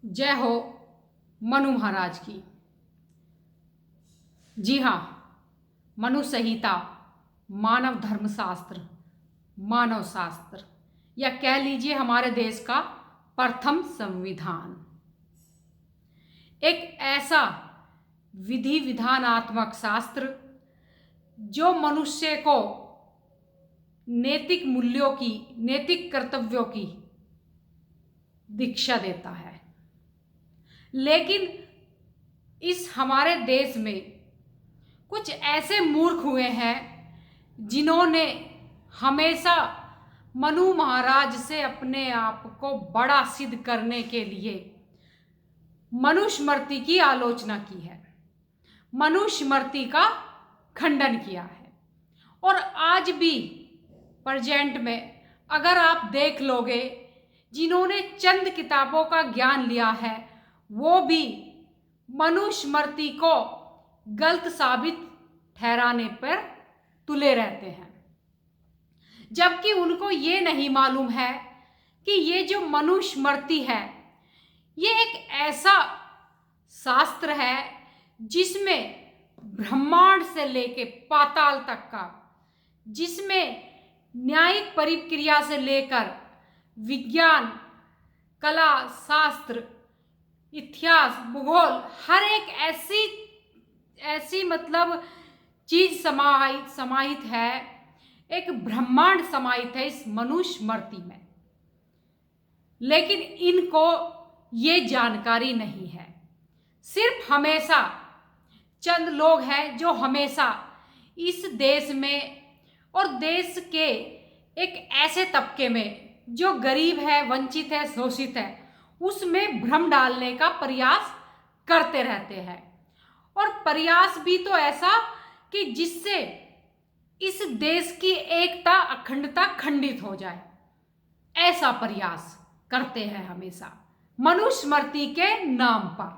जय हो मनु महाराज की। जी हाँ, मनु संहिता मानव धर्मशास्त्र, मानव शास्त्र, या कह लीजिए हमारे देश का प्रथम संविधान। एक ऐसा विधि विधानात्मक शास्त्र जो मनुष्य को नैतिक मूल्यों की, नैतिक कर्तव्यों की दीक्षा देता है। लेकिन इस हमारे देश में कुछ ऐसे मूर्ख हुए हैं जिन्होंने हमेशा मनु महाराज से अपने आप को बड़ा सिद्ध करने के लिए मनुस्मृति की आलोचना की है, मनुस्मृति का खंडन किया है। और आज भी प्रेजेंट में अगर आप देख लोगे, जिन्होंने चंद किताबों का ज्ञान लिया है वो भी मनुस्मृति को गलत साबित ठहराने पर तुले रहते हैं, जबकि उनको ये नहीं मालूम है कि ये जो मनुस्मृति है ये एक ऐसा शास्त्र है जिसमें ब्रह्मांड से लेके पाताल तक का, जिसमें न्यायिक प्रक्रिया से लेकर विज्ञान, कला, शास्त्र, इतिहास, भूगोल, हर एक ऐसी मतलब चीज समाहित है, एक ब्रह्मांड समाहित है इस मनुस्मृति में। लेकिन इनको ये जानकारी नहीं है। सिर्फ हमेशा चंद लोग हैं जो हमेशा इस देश में और देश के एक ऐसे तबके में जो गरीब है, वंचित है, शोषित है, उसमें भ्रम डालने का प्रयास करते रहते हैं। और प्रयास भी तो ऐसा कि जिससे इस देश की एकता, अखंडता खंडित हो जाए, ऐसा प्रयास करते हैं हमेशा मनुस्मृति के नाम पर।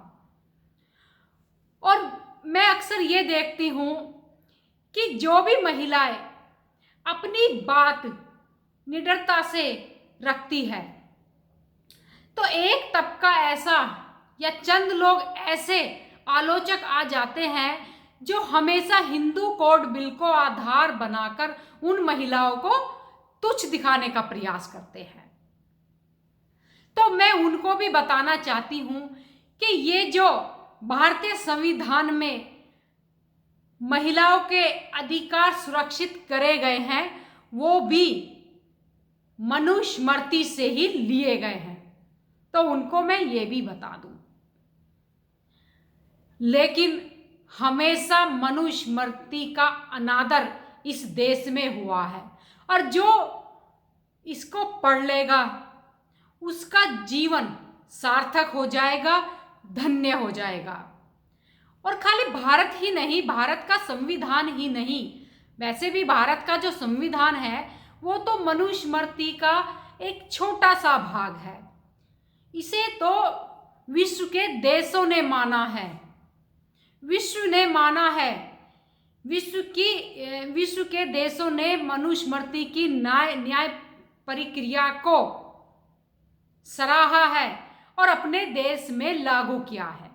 और मैं अक्सर ये देखती हूँ कि जो भी महिलाएं अपनी बात निडरता से रखती है तो एक तबका ऐसा या चंद लोग ऐसे आलोचक आ जाते हैं जो हमेशा हिंदू कोड बिल को आधार बनाकर उन महिलाओं को तुच्छ दिखाने का प्रयास करते हैं। तो मैं उनको भी बताना चाहती हूं कि ये जो भारतीय संविधान में महिलाओं के अधिकार सुरक्षित करे गए हैं वो भी मनुस्मृति से ही लिए गए हैं, तो उनको मैं ये भी बता दूं। लेकिन हमेशा मनुस्मृति का अनादर इस देश में हुआ है, और जो इसको पढ़ लेगा उसका जीवन सार्थक हो जाएगा, धन्य हो जाएगा। और खाली भारत ही नहीं, भारत का संविधान ही नहीं, वैसे भी भारत का जो संविधान है वो तो मनुस्मृति का एक छोटा सा भाग है। इसे तो विश्व के देशों ने माना है, विश्व ने माना है, विश्व के देशों ने मनुस्मृति की न्याय प्रक्रिया को सराहा है और अपने देश में लागू किया है।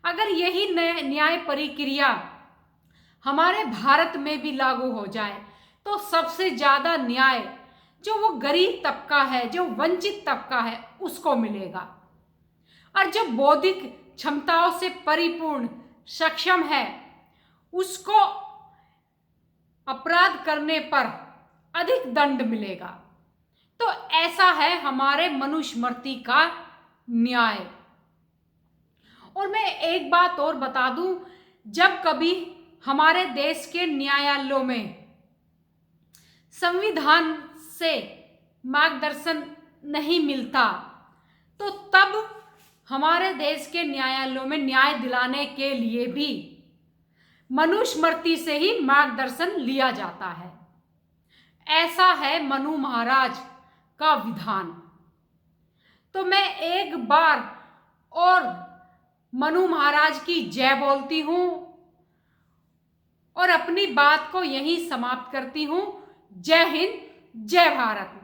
अगर यही न्याय प्रक्रिया हमारे भारत में भी लागू हो जाए तो सबसे ज्यादा न्याय जो वो गरीब तबका है, जो वंचित तबका है, उसको मिलेगा। और जो बौद्धिक क्षमताओं से परिपूर्ण, सक्षम है, उसको अपराध करने पर अधिक दंड मिलेगा। तो ऐसा है हमारे मनुस्मृति का न्याय। और मैं एक बात और बता दूं, जब कभी हमारे देश के न्यायालयों में संविधान से मार्गदर्शन नहीं मिलता तो तब हमारे देश के न्यायालयों में न्याय दिलाने के लिए भी मनुस्मृति से ही मार्गदर्शन लिया जाता है। ऐसा है मनु महाराज का विधान। तो मैं एक बार और मनु महाराज की जय बोलती हूं और अपनी बात को यहीं समाप्त करती हूं। जय हिंद, जय भारत।